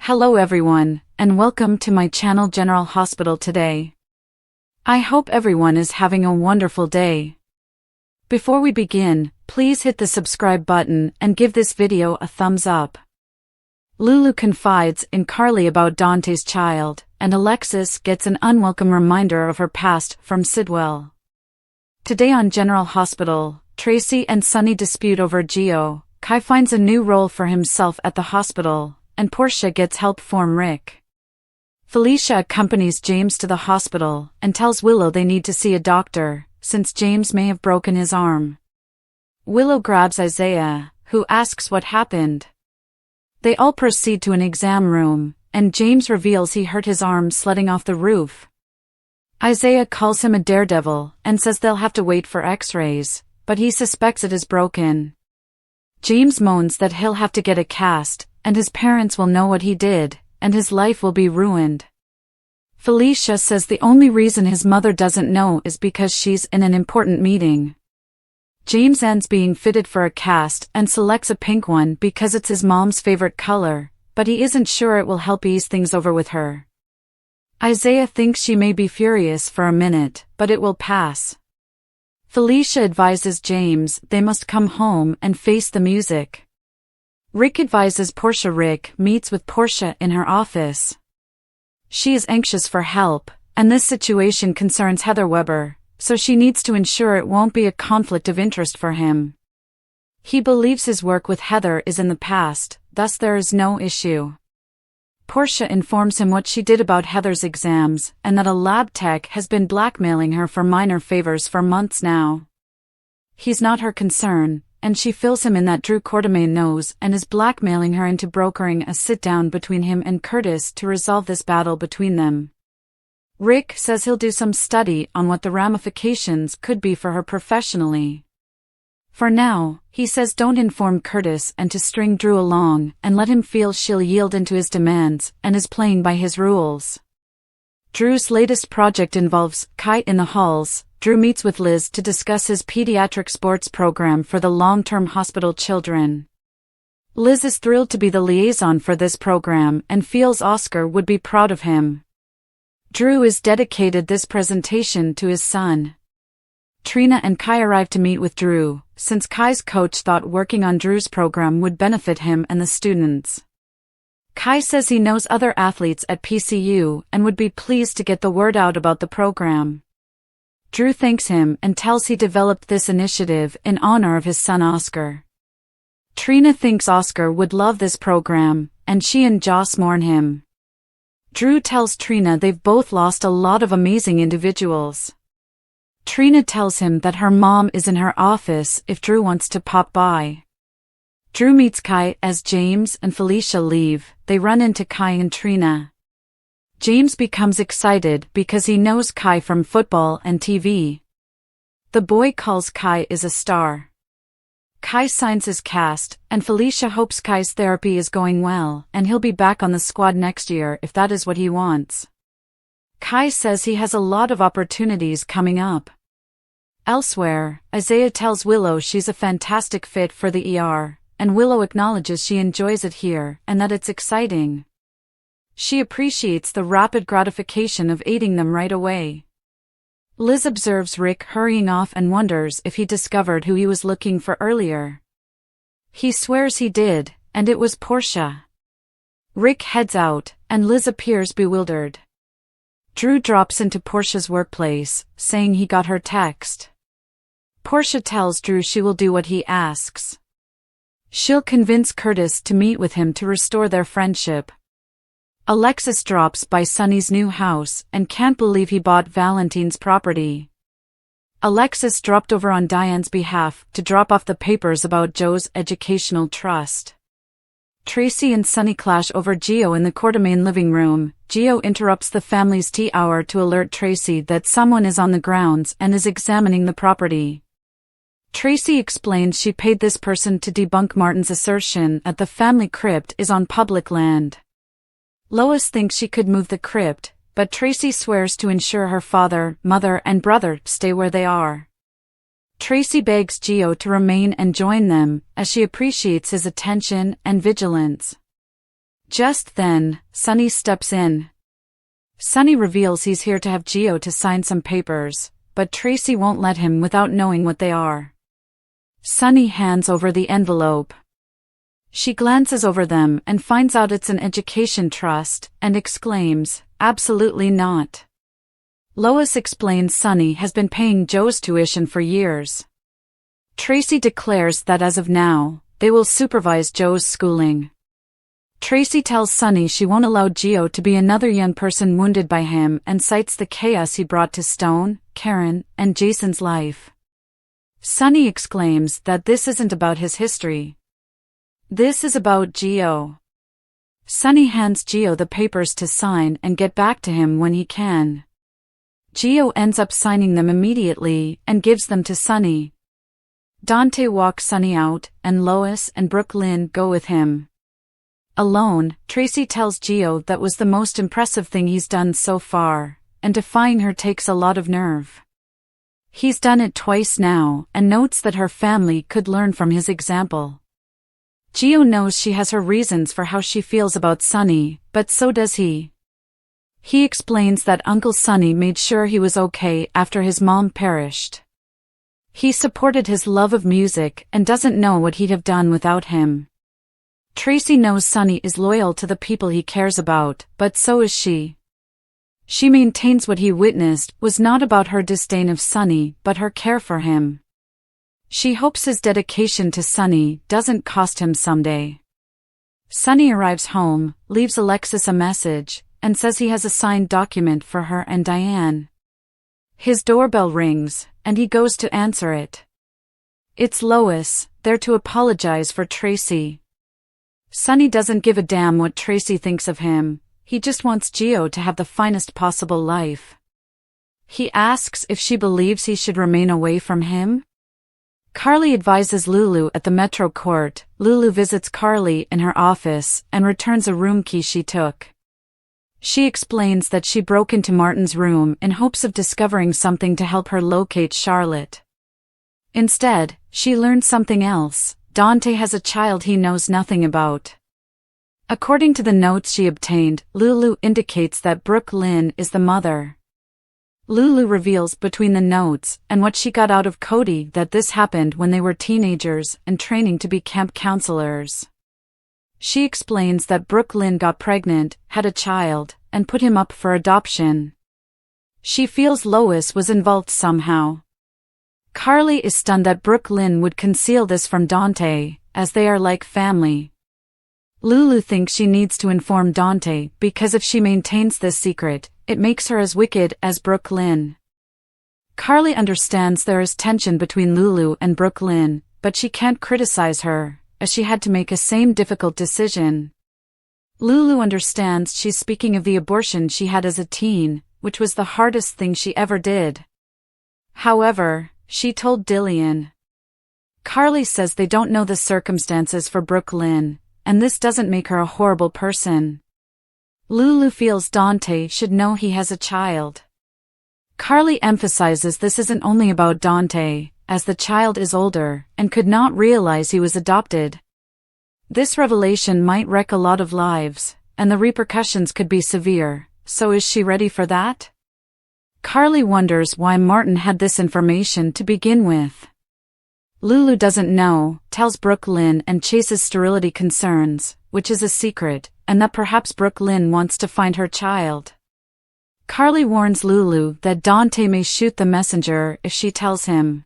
Hello everyone, and welcome to my channel General Hospital today. I hope everyone is having a wonderful day. Before we begin, please hit the subscribe button and give this video a thumbs up. Lulu confides in Carly about Dante's child, and Alexis gets an unwelcome reminder of her past from Sidwell. Today on General Hospital, Tracy and Sunny dispute over Gio, Kai finds a new role for himself at the hospital, and Portia gets help from Rick. Felicia accompanies James to the hospital and tells Willow they need to see a doctor, since James may have broken his arm. Willow grabs Isaiah, who asks what happened. They all proceed to an exam room, and James reveals he hurt his arm sledding off the roof. Isaiah calls him a daredevil and says they'll have to wait for x-rays, but he suspects it is broken. James moans that he'll have to get a cast, and his parents will know what he did, and his life will be ruined. Felicia says the only reason his mother doesn't know is because she's in an important meeting. James ends being fitted for a cast and selects a pink one because it's his mom's favorite color, but he isn't sure it will help ease things over with her. Isaiah thinks she may be furious for a minute, but it will pass. Felicia advises James they must come home and face the music. Rick advises Portia. Rick meets with Portia in her office. She is anxious for help, and this situation concerns Heather Weber, so she needs to ensure it won't be a conflict of interest for him. He believes his work with Heather is in the past, thus there is no issue. Portia informs him what she did about Heather's exams and that a lab tech has been blackmailing her for minor favors for months now. He's not her concern, and she fills him in that Drew Quartermain knows and is blackmailing her into brokering a sit-down between him and Curtis to resolve this battle between them. Rick says he'll do some study on what the ramifications could be for her professionally. For now, he says don't inform Curtis and to string Drew along and let him feel she'll yield into his demands and is playing by his rules. Drew's latest project involves Kai in the halls. Drew meets with Liz to discuss his pediatric sports program for the long-term hospital children. Liz is thrilled to be the liaison for this program and feels Oscar would be proud of him. Drew is dedicated this presentation to his son. Trina and Kai arrive to meet with Drew, since Kai's coach thought working on Drew's program would benefit him and the students. Kai says he knows other athletes at PCU and would be pleased to get the word out about the program. Drew thanks him and tells he developed this initiative in honor of his son Oscar. Trina thinks Oscar would love this program, and she and Joss mourn him. Drew tells Trina they've both lost a lot of amazing individuals. Trina tells him that her mom is in her office if Drew wants to pop by. Drew meets Kai as James and Felicia leave. They run into Kai and Trina. James becomes excited because he knows Kai from football and TV. The boy calls Kai is a star. Kai signs his cast, and Felicia hopes Kai's therapy is going well and he'll be back on the squad next year if that is what he wants. Kai says he has a lot of opportunities coming up. Elsewhere, Isaiah tells Willow she's a fantastic fit for the ER, and Willow acknowledges she enjoys it here and that it's exciting. She appreciates the rapid gratification of aiding them right away. Liz observes Rick hurrying off and wonders if he discovered who he was looking for earlier. He swears he did, and it was Portia. Rick heads out, and Liz appears bewildered. Drew drops into Portia's workplace, saying he got her text. Portia tells Drew she will do what he asks. She'll convince Curtis to meet with him to restore their friendship. Alexis drops by Sunny's new house and can't believe he bought Valentine's property. Alexis dropped over on Diane's behalf to drop off the papers about Joe's educational trust. Tracy and Sunny clash over Gio in the Quartermain living room. Gio interrupts the family's tea hour to alert Tracy that someone is on the grounds and is examining the property. Tracy explains she paid this person to debunk Martin's assertion that the family crypt is on public land. Lois thinks she could move the crypt, but Tracy swears to ensure her father, mother, and brother stay where they are. Tracy begs Gio to remain and join them, as she appreciates his attention and vigilance. Just then, Sunny steps in. Sunny reveals he's here to have Gio to sign some papers, but Tracy won't let him without knowing what they are. Sunny hands over the envelope. She glances over them and finds out it's an education trust, and exclaims, "Absolutely not." Lois explains Sunny has been paying Joe's tuition for years. Tracy declares that as of now, they will supervise Joe's schooling. Tracy tells Sunny she won't allow Gio to be another young person wounded by him and cites the chaos he brought to Stone, Karen, and Jason's life. Sunny exclaims that this isn't about his history. This is about Gio. Sunny hands Gio the papers to sign and get back to him when he can. Gio ends up signing them immediately and gives them to Sunny. Dante walks Sunny out, and Lois and Brooklyn go with him. Alone, Tracy tells Gio that was the most impressive thing he's done so far, and defying her takes a lot of nerve. He's done it twice now, and notes that her family could learn from his example. Gio knows she has her reasons for how she feels about Sunny, but so does he. He explains that Uncle Sunny made sure he was okay after his mom perished. He supported his love of music and doesn't know what he'd have done without him. Tracy knows Sunny is loyal to the people he cares about, but so is she. She maintains what he witnessed was not about her disdain of Sunny but her care for him. She hopes his dedication to Sunny doesn't cost him someday. Sunny arrives home, leaves Alexis a message, and says he has a signed document for her and Diane. His doorbell rings, and he goes to answer it. It's Lois, there to apologize for Tracy. Sunny doesn't give a damn what Tracy thinks of him, he just wants Gio to have the finest possible life. He asks if she believes he should remain away from him. Carly advises Lulu at the Metro Court. Lulu visits Carly in her office and returns a room key she took. She explains that she broke into Martin's room in hopes of discovering something to help her locate Charlotte. Instead, she learns something else. Dante has a child he knows nothing about. According to the notes she obtained, Lulu indicates that Brooklyn is the mother. Lulu reveals between the notes and what she got out of Cody that this happened when they were teenagers and training to be camp counselors. She explains that Brooklyn got pregnant, had a child, and put him up for adoption. She feels Lois was involved somehow. Carly is stunned that Brooklyn would conceal this from Dante, as they are like family. Lulu thinks she needs to inform Dante because if she maintains this secret, it makes her as wicked as Brooklyn. Carly understands there is tension between Lulu and Brooklyn, but she can't criticize her, as she had to make a same difficult decision. Lulu understands she's speaking of the abortion she had as a teen, which was the hardest thing she ever did. However, she told Dillian. Carly says they don't know the circumstances for Brooklyn, and this doesn't make her a horrible person. Lulu feels Dante should know he has a child. Carly emphasizes this isn't only about Dante, as the child is older and could not realize he was adopted. This revelation might wreck a lot of lives, and the repercussions could be severe, so is she ready for that? Carly wonders why Martin had this information to begin with. Lulu doesn't know, tells Brooklyn and chases sterility concerns, which is a secret, and that perhaps Brooklyn wants to find her child. Carly warns Lulu that Dante may shoot the messenger if she tells him.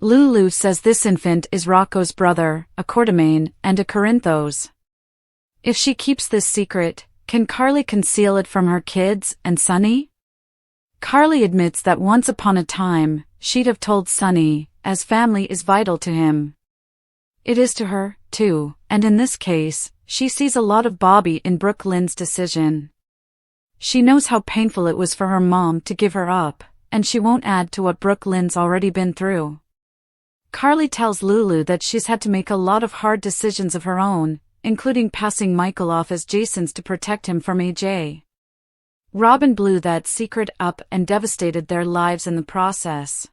Lulu says this infant is Rocco's brother, a Quartermain, and a Corinthos. If she keeps this secret, can Carly conceal it from her kids and Sunny? Carly admits that once upon a time, she'd have told Sunny, as family is vital to him. It is to her, too, and in this case, she sees a lot of Bobby in Brooklyn's decision. She knows how painful it was for her mom to give her up, and she won't add to what Brooklyn's already been through. Carly tells Lulu that she's had to make a lot of hard decisions of her own, including passing Michael off as Jason's to protect him from AJ. Robin blew that secret up and devastated their lives in the process.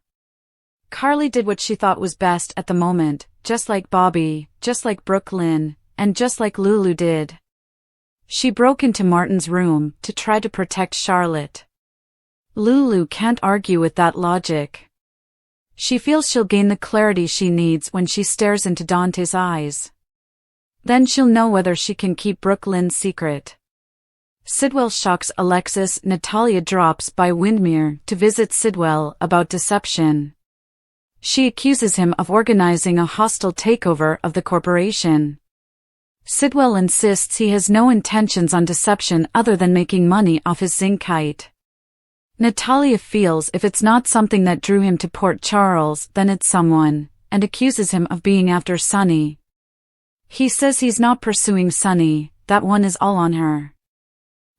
Carly did what she thought was best at the moment, just like Bobby, just like Brooklyn, and just like Lulu did. She broke into Martin's room to try to protect Charlotte. Lulu can't argue with that logic. She feels she'll gain the clarity she needs when she stares into Dante's eyes. Then she'll know whether she can keep Brooklyn's secret. Sidwell shocks Alexis. Natalia drops by Windmere to visit Sidwell about deception. She accuses him of organizing a hostile takeover of the corporation. Sidwell insists he has no intentions on deception other than making money off his zincite. Natalia feels if it's not something that drew him to Port Charles, then it's someone, and accuses him of being after Sonny. He says he's not pursuing Sonny, that one is all on her.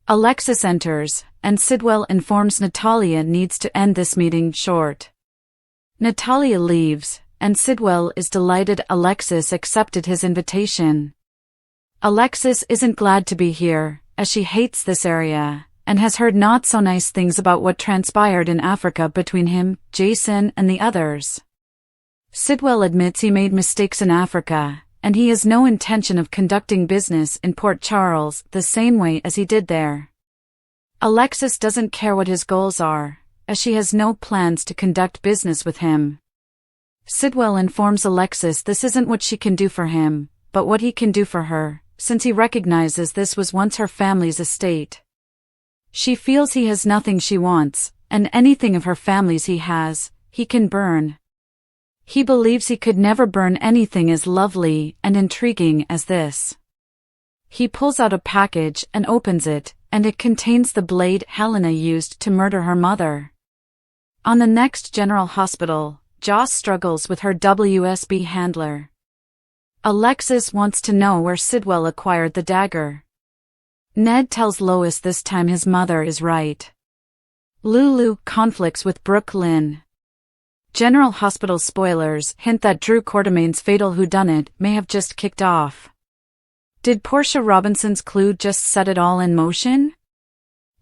Alexis enters, and Sidwell informs Natalia needs to end this meeting short. Natalia leaves, and Sidwell is delighted Alexis accepted his invitation. Alexis isn't glad to be here, as she hates this area, and has heard not so nice things about what transpired in Africa between him, Jason, and the others. Sidwell admits he made mistakes in Africa, and he has no intention of conducting business in Port Charles the same way as he did there. Alexis doesn't care what his goals are, as she has no plans to conduct business with him. Sidwell informs Alexis this isn't what she can do for him, but what he can do for her, since he recognizes this was once her family's estate. She feels he has nothing she wants, and anything of her family's he has, he can burn. He believes he could never burn anything as lovely and intriguing as this. He pulls out a package and opens it, and it contains the blade Helena used to murder her mother. On the next General Hospital, Joss struggles with her WSB handler. Alexis wants to know where Sidwell acquired the dagger. Ned tells Lois this time his mother is right. Lulu conflicts with Brooklyn. General Hospital spoilers hint that Drew Quartermain's fatal whodunit may have just kicked off. Did Portia Robinson's clue just set it all in motion?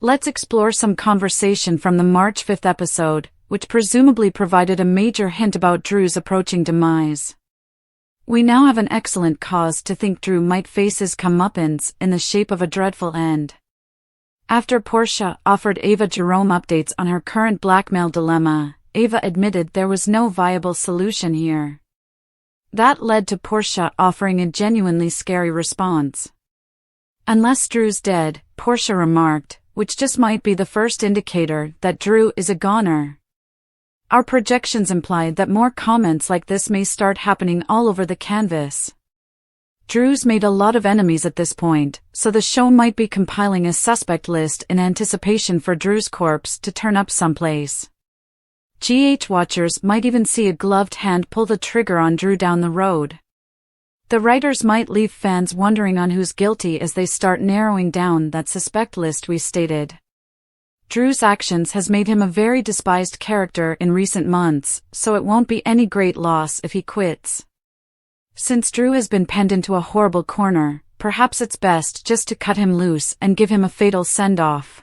Let's explore some conversation from the March 5th episode, which presumably provided a major hint about Drew's approaching demise. We now have an excellent cause to think Drew might face his comeuppance in the shape of a dreadful end. After Portia offered Ava Jerome updates on her current blackmail dilemma, Ava admitted there was no viable solution here. That led to Portia offering a genuinely scary response. Unless Drew's dead, Portia remarked, which just might be the first indicator that Drew is a goner. Our projections implied that more comments like this may start happening all over the canvas. Drew's made a lot of enemies at this point, so the show might be compiling a suspect list in anticipation for Drew's corpse to turn up someplace. GH watchers might even see a gloved hand pull the trigger on Drew down the road. The writers might leave fans wondering on who's guilty as they start narrowing down that suspect list we stated. Drew's actions has made him a very despised character in recent months, so it won't be any great loss if he quits. Since Drew has been penned into a horrible corner, perhaps it's best just to cut him loose and give him a fatal send-off.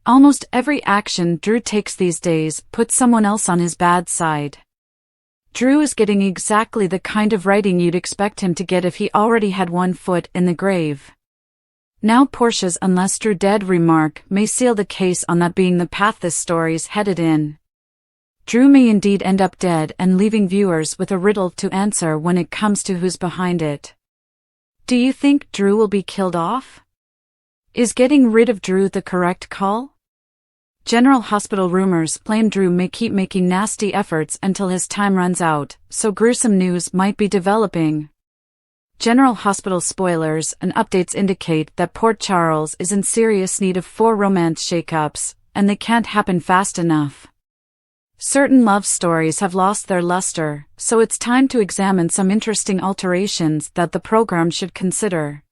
Almost every action Drew takes these days puts someone else on his bad side. Drew is getting exactly the kind of writing you'd expect him to get if he already had one foot in the grave. Now Portia's "unless Drew dead" remark may seal the case on that being the path this story's headed in. Drew may indeed end up dead and leaving viewers with a riddle to answer when it comes to who's behind it. Do you think Drew will be killed off? Is getting rid of Drew the correct call? General Hospital rumors claim Drew may keep making nasty efforts until his time runs out, so gruesome news might be developing. General Hospital spoilers and updates indicate that Port Charles is in serious need of 4 romance shakeups, and they can't happen fast enough. Certain love stories have lost their luster, so it's time to examine some interesting alterations that the program should consider.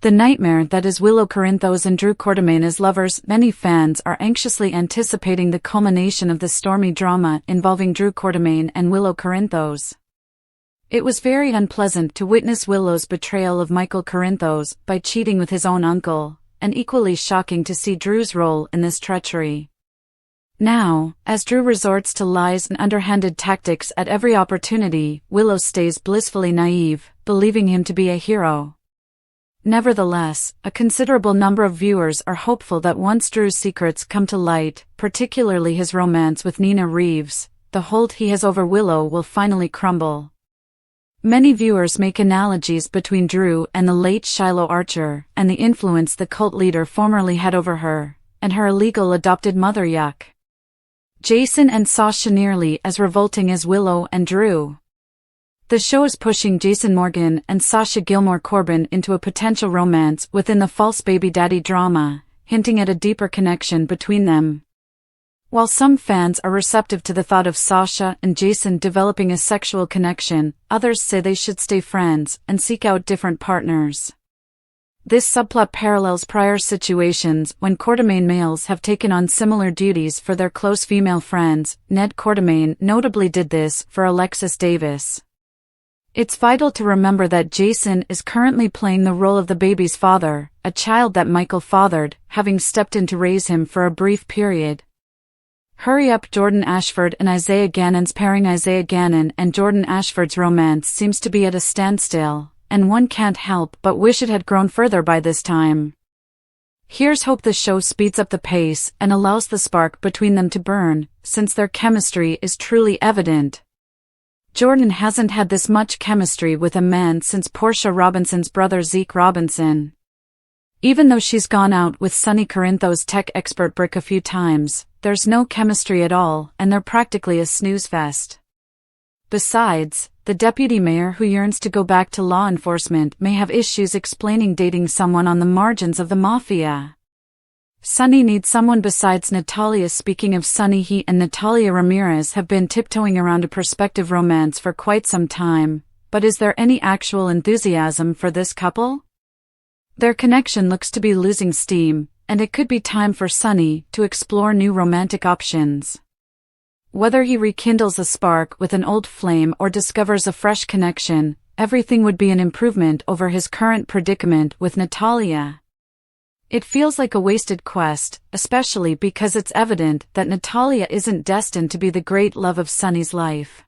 The nightmare that is Willow Corinthos and Drew Quartermain as lovers. Many fans are anxiously anticipating the culmination of the stormy drama involving Drew Quartermain and Willow Corinthos. It was very unpleasant to witness Willow's betrayal of Michael Corinthos by cheating with his own uncle, and equally shocking to see Drew's role in this treachery. Now, as Drew resorts to lies and underhanded tactics at every opportunity, Willow stays blissfully naive, believing him to be a hero. Nevertheless, a considerable number of viewers are hopeful that once Drew's secrets come to light, particularly his romance with Nina Reeves, the hold he has over Willow will finally crumble. Many viewers make analogies between Drew and the late Shiloh Archer and the influence the cult leader formerly had over her, and her illegal adopted mother. Yuck. Jason and Sasha nearly as revolting as Willow and Drew. The show is pushing Jason Morgan and Sasha Gilmore Corbin into a potential romance within the false baby daddy drama, hinting at a deeper connection between them. While some fans are receptive to the thought of Sasha and Jason developing a sexual connection, others say they should stay friends and seek out different partners. This subplot parallels prior situations when Quartermaine males have taken on similar duties for their close female friends. Ned Quartermaine notably did this for Alexis Davis. It's vital to remember that Jason is currently playing the role of the baby's father, a child that Michael fathered, having stepped in to raise him for a brief period. Hurry up! Jordan Ashford and Isaiah Gannon's pairing. Isaiah Gannon and Jordan Ashford's romance seems to be at a standstill, and one can't help but wish it had grown further by this time. Here's hope the show speeds up the pace and allows the spark between them to burn, since their chemistry is truly evident. Jordan hasn't had this much chemistry with a man since Portia Robinson's brother Zeke Robinson. Even though she's gone out with Sonny Corinthos tech expert Brick a few times, there's no chemistry at all, and they're practically a snooze fest. Besides, the deputy mayor who yearns to go back to law enforcement may have issues explaining dating someone on the margins of the mafia. Sonny needs someone besides Natalia. Speaking of Sonny, he and Natalia Ramirez have been tiptoeing around a prospective romance for quite some time, but is there any actual enthusiasm for this couple? Their connection looks to be losing steam, and it could be time for Sonny to explore new romantic options. Whether he rekindles a spark with an old flame or discovers a fresh connection, everything would be an improvement over his current predicament with Natalia. It feels like a wasted quest, especially because it's evident that Natalia isn't destined to be the great love of Sonny's life.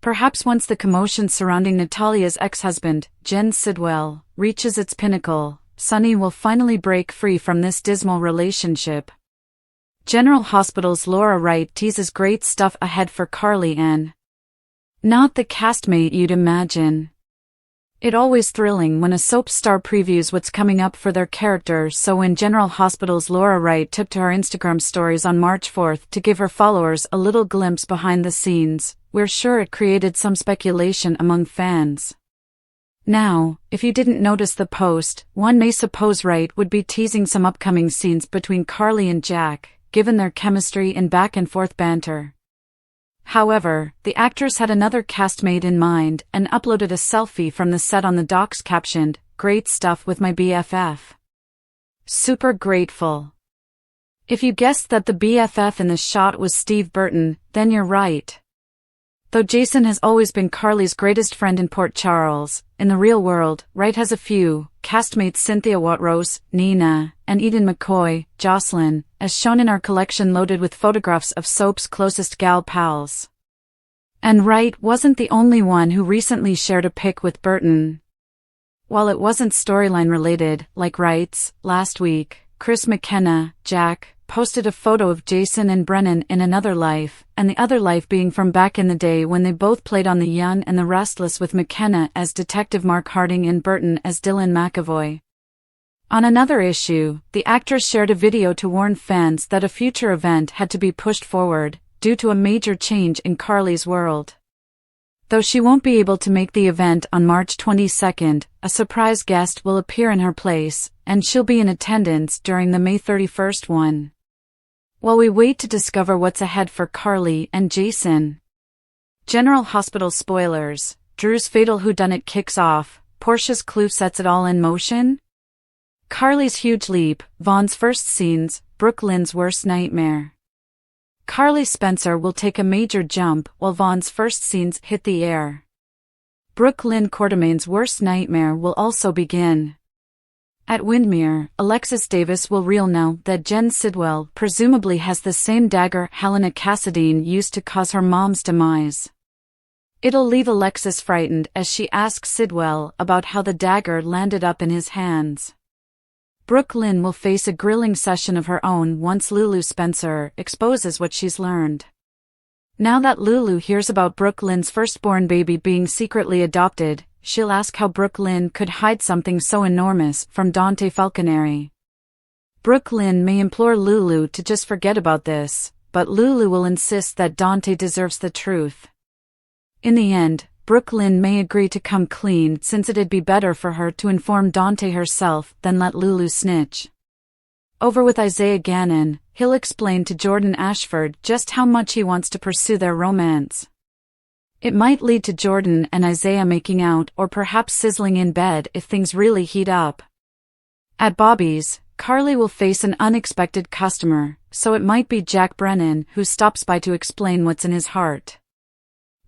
Perhaps once the commotion surrounding Natalia's ex-husband, Jen Sidwell, reaches its pinnacle, Sonny will finally break free from this dismal relationship. General Hospital's Laura Wright teases great stuff ahead for Carly and not the castmate you'd imagine. It's always thrilling when a soap star previews what's coming up for their character, so when General Hospital's Laura Wright took to her Instagram stories on March 4th to give her followers a little glimpse behind the scenes, we're sure it created some speculation among fans. Now, if you didn't notice the post, one may suppose Wright would be teasing some upcoming scenes between Carly and Jack, given their chemistry and back-and-forth banter. However, the actress had another castmate in mind and uploaded a selfie from the set on the docs captioned, "Great stuff with my BFF. Super grateful." If you guessed that the BFF in the shot was Steve Burton, then you're right. Though Jason has always been Carly's greatest friend in Port Charles, in the real world, Wright has a few castmates: Cynthia Watrous, Nina, and Aiden McCoy, Jocelyn, as shown in our collection loaded with photographs of soap's closest gal pals. And Wright wasn't the only one who recently shared a pic with Burton. While it wasn't storyline related, like Wright's, last week, Chris McKenna, Jack, posted a photo of Jason and Brennan in Another Life, and the other life being from back in the day when they both played on The Young and the Restless, with McKenna as Detective Mark Harding and Burton as Dylan McAvoy. On another issue, the actress shared a video to warn fans that a future event had to be pushed forward, due to a major change in Carly's world. Though she won't be able to make the event on March 22nd, a surprise guest will appear in her place, and she'll be in attendance during the May 31st one. While we wait to discover what's ahead for Carly and Jason. General Hospital spoilers: Drew's fatal whodunit kicks off, Portia's clue sets it all in motion. Carly's huge leap, Vaughn's first scenes, Brooke Lynn's worst nightmare. Carly Spencer will take a major jump while Vaughn's first scenes hit the air. Brooke Lynn Quartermaine's worst nightmare will also begin. At Windmere, Alexis Davis will reel now that Jen Sidwell presumably has the same dagger Helena Cassadine used to cause her mom's demise. It'll leave Alexis frightened as she asks Sidwell about how the dagger landed up in his hands. Brooklyn will face a grilling session of her own once Lulu Spencer exposes what she's learned. Now that Lulu hears about Brooklyn's firstborn baby being secretly adopted, she'll ask how Brooklyn could hide something so enormous from Dante Falconeri. Brooklyn may implore Lulu to just forget about this, but Lulu will insist that Dante deserves the truth. In the end, Brooklyn may agree to come clean since it'd be better for her to inform Dante herself than let Lulu snitch. Over with Isaiah Gannon, he'll explain to Jordan Ashford just how much he wants to pursue their romance. It might lead to Jordan and Isaiah making out or perhaps sizzling in bed if things really heat up. At Bobby's, Carly will face an unexpected customer, so it might be Jack Brennan who stops by to explain what's in his heart.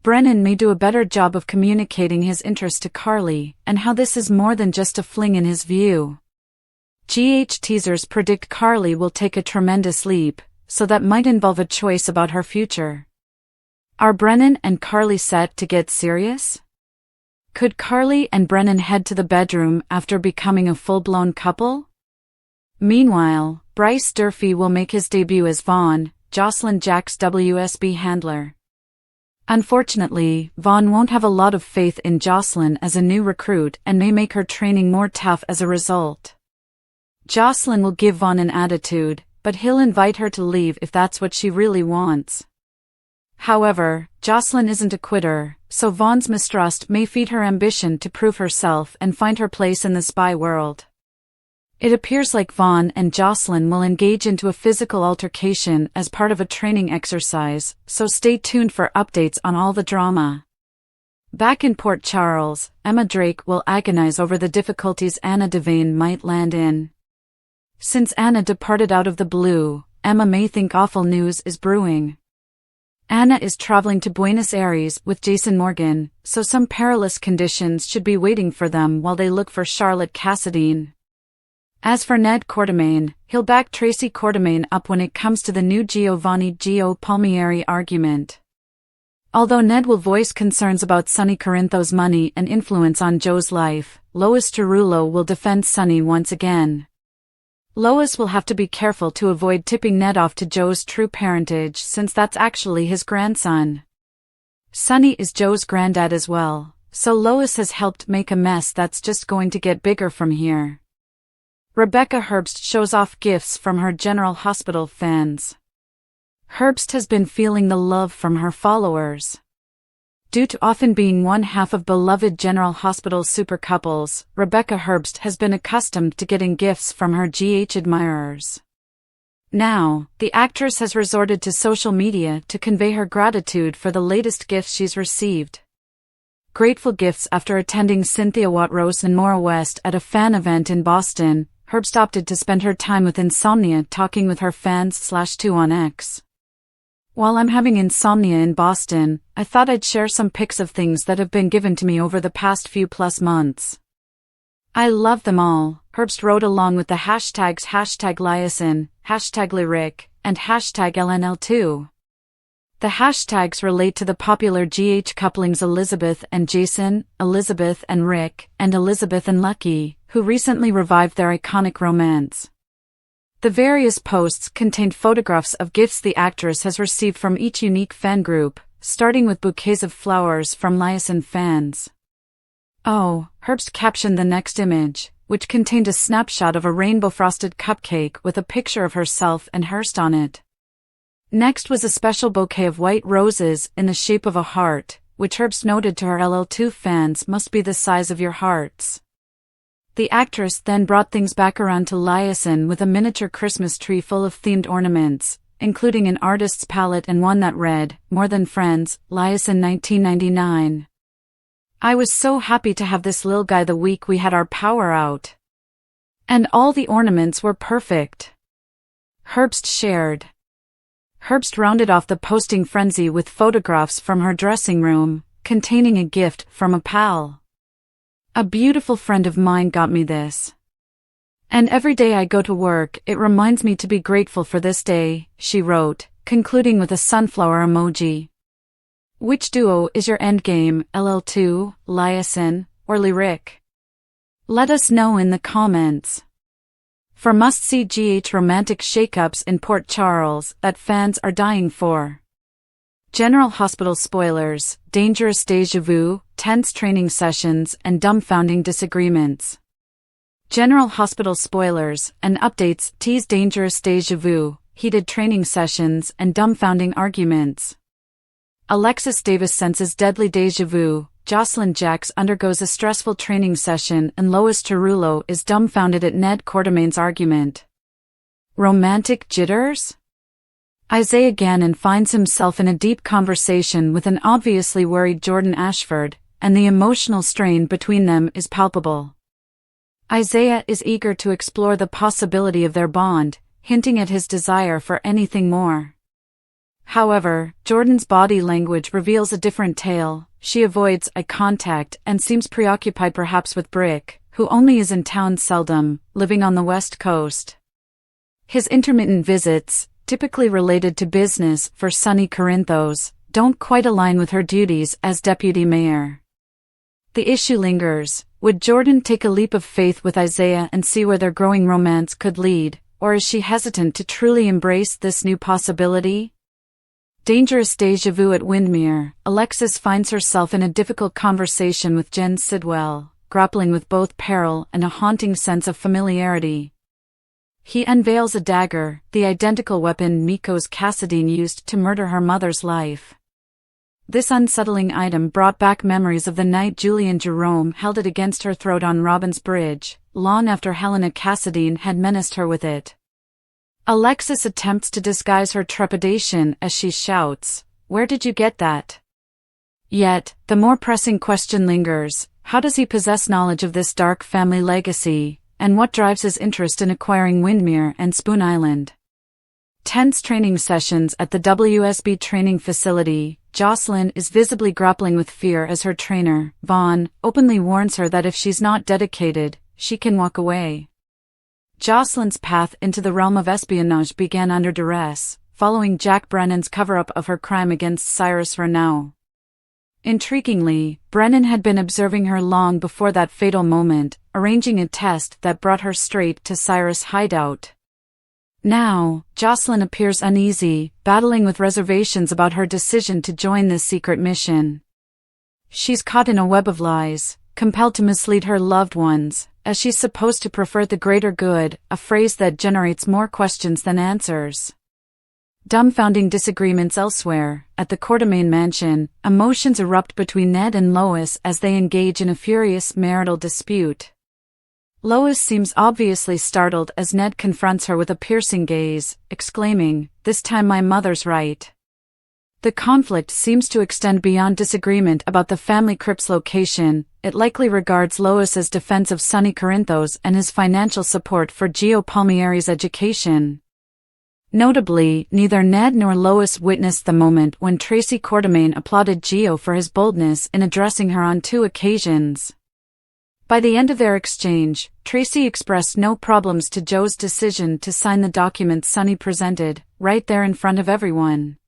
Brennan may do a better job of communicating his interest to Carly and how this is more than just a fling in his view. GH teasers predict Carly will take a tremendous leap, so that might involve a choice about her future. Are Brennan and Carly set to get serious? Could Carly and Brennan head to the bedroom after becoming a full-blown couple? Meanwhile, Bryce Durfee will make his debut as Vaughn, Jocelyn Jack's WSB handler. Unfortunately, Vaughn won't have a lot of faith in Jocelyn as a new recruit and may make her training more tough as a result. Jocelyn will give Vaughn an attitude, but he'll invite her to leave if that's what she really wants. However, Jocelyn isn't a quitter, so Vaughn's mistrust may feed her ambition to prove herself and find her place in the spy world. It appears like Vaughn and Jocelyn will engage into a physical altercation as part of a training exercise, so stay tuned for updates on all the drama. Back in Port Charles, Emma Drake will agonize over the difficulties Anna Devane might land in. Since Anna departed out of the blue, Emma may think awful news is brewing. Anna is traveling to Buenos Aires with Jason Morgan, so some perilous conditions should be waiting for them while they look for Charlotte Cassadine. As for Ned Quartermaine, he'll back Tracy Quartermaine up when it comes to the new Giovanni Gio Palmieri argument. Although Ned will voice concerns about Sonny Corinthos' money and influence on Joe's life, Lois Derulo will defend Sonny once again. Lois will have to be careful to avoid tipping Ned off to Joe's true parentage since that's actually his grandson. Sonny is Joe's granddad as well, so Lois has helped make a mess that's just going to get bigger from here. Rebecca Herbst shows off gifts from her General Hospital fans. Herbst has been feeling the love from her followers. Due to often being one half of beloved General Hospital super couples, Rebecca Herbst has been accustomed to getting gifts from her GH admirers. Now, the actress has resorted to social media to convey her gratitude for the latest gifts she's received. Grateful gifts after attending Cynthia Watrose and Maura West at a fan event in Boston, Herbst opted to spend her time with insomnia talking with her fans/2 on X. While I'm having insomnia in Boston, I thought I'd share some pics of things that have been given to me over the past few plus months. I love them all, Herbst wrote along with the hashtags #Liason, #Lyric, and #LNL2. The hashtags relate to the popular GH couplings Elizabeth and Jason, Elizabeth and Rick, and Elizabeth and Lucky, who recently revived their iconic romance. The various posts contained photographs of gifts the actress has received from each unique fan group, starting with bouquets of flowers from Liason fans. Oh, Herbst captioned the next image, which contained a snapshot of a rainbow-frosted cupcake with a picture of herself and Hearst on it. Next was a special bouquet of white roses in the shape of a heart, which Herbst noted to her LL2 fans must be the size of your hearts. The actress then brought things back around to Liason with a miniature Christmas tree full of themed ornaments, including an artist's palette and one that read, "More Than Friends, Liason 1999. I was so happy to have this little guy the week we had our power out. And all the ornaments were perfect," Herbst shared. Herbst rounded off the posting frenzy with photographs from her dressing room, containing a gift from a pal. "A beautiful friend of mine got me this. And every day I go to work, it reminds me to be grateful for this day," she wrote, concluding with a sunflower emoji. Which duo is your endgame, LL2, Liason, or Lyric? Let us know in the comments. For must-see GH romantic shakeups in Port Charles that fans are dying for. General Hospital spoilers, dangerous déjà vu, tense training sessions and dumbfounding disagreements. General Hospital spoilers and updates tease dangerous déjà vu, heated training sessions and dumbfounding arguments. Alexis Davis senses deadly déjà vu, Jocelyn Jacks undergoes a stressful training session and Lois Cerullo is dumbfounded at Ned Quartermain's argument. Romantic jitters? Isaiah Gannon finds himself in a deep conversation with an obviously worried Jordan Ashford, and the emotional strain between them is palpable. Isaiah is eager to explore the possibility of their bond, hinting at his desire for anything more. However, Jordan's body language reveals a different tale. She avoids eye contact and seems preoccupied perhaps with Brick, who only is in town seldom, living on the West Coast. His intermittent visits, typically related to business for Sonny Corinthos, don't quite align with her duties as deputy mayor. The issue lingers. Would Jordan take a leap of faith with Isaiah and see where their growing romance could lead, or is she hesitant to truly embrace this new possibility? Dangerous déjà vu at Windmere, Alexis finds herself in a difficult conversation with Jen Sidwell, grappling with both peril and a haunting sense of familiarity. He unveils a dagger, the identical weapon Mikos Cassadine used to murder her mother's life. This unsettling item brought back memories of the night Julian Jerome held it against her throat on Robin's Bridge, long after Helena Cassadine had menaced her with it. Alexis attempts to disguise her trepidation as she shouts, "Where did you get that?" Yet, the more pressing question lingers, how does he possess knowledge of this dark family legacy, and what drives his interest in acquiring Windmere and Spoon Island? Tense training sessions at the WSB training facility. Jocelyn is visibly grappling with fear as her trainer, Vaughn, openly warns her that if she's not dedicated, she can walk away. Jocelyn's path into the realm of espionage began under duress, following Jack Brennan's cover-up of her crime against Cyrus Renaud. Intriguingly, Brennan had been observing her long before that fatal moment, arranging a test that brought her straight to Cyrus' hideout. Now, Jocelyn appears uneasy, battling with reservations about her decision to join this secret mission. She's caught in a web of lies, compelled to mislead her loved ones, as she's supposed to prefer the greater good, a phrase that generates more questions than answers. Dumbfounding disagreements elsewhere. At the Quartermain mansion, emotions erupt between Ned and Lois as they engage in a furious marital dispute. Lois seems obviously startled as Ned confronts her with a piercing gaze, exclaiming, "This time my mother's right." The conflict seems to extend beyond disagreement about the family crypt's location. It likely regards Lois's defense of Sonny Corinthos and his financial support for Gio Palmieri's education. Notably, neither Ned nor Lois witnessed the moment when Tracy Quartermain applauded Gio for his boldness in addressing her on 2 occasions. By the end of their exchange, Tracy expressed no problems to Joe's decision to sign the documents Sonny presented, right there in front of everyone.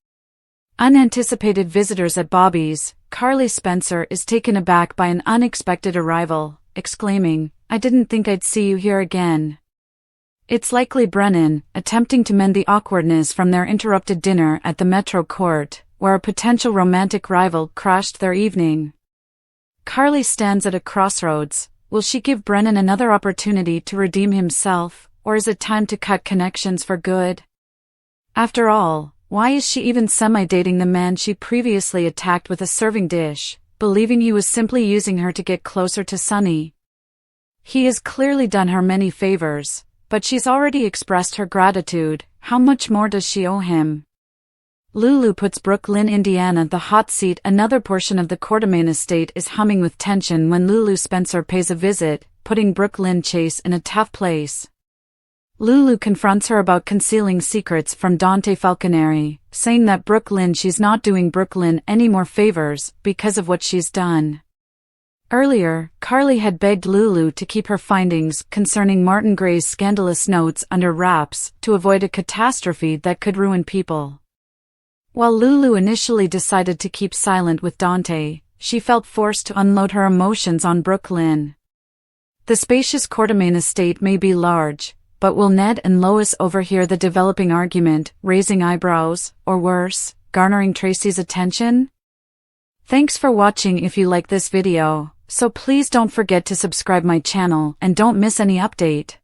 Unanticipated visitors at Bobby's, Carly Spencer is taken aback by an unexpected arrival, exclaiming, "I didn't think I'd see you here again." It's likely Brennan, attempting to mend the awkwardness from their interrupted dinner at the Metro Court, where a potential romantic rival crashed their evening. Carly stands at a crossroads. Will she give Brennan another opportunity to redeem himself, or is it time to cut connections for good? After all, why is she even semi-dating the man she previously attacked with a serving dish, believing he was simply using her to get closer to Sonny? He has clearly done her many favors, but she's already expressed her gratitude. How much more does she owe him? Lulu puts Brooklyn, Indiana the hot seat. Another portion of the Quartermain estate is humming with tension when Lulu Spencer pays a visit, putting Brooklyn Chase in a tough place. Lulu confronts her about concealing secrets from Dante Falconeri, saying that she's not doing Brooklyn any more favors because of what she's done. Earlier, Carly had begged Lulu to keep her findings concerning Martin Gray's scandalous notes under wraps to avoid a catastrophe that could ruin people. While Lulu initially decided to keep silent with Dante, she felt forced to unload her emotions on Brooklyn. The spacious Quartermain estate may be large, but will Ned and Lois overhear the developing argument, raising eyebrows, or worse, garnering Tracy's attention? Thanks for watching. If you like this video, so please don't forget to subscribe my channel and don't miss any update.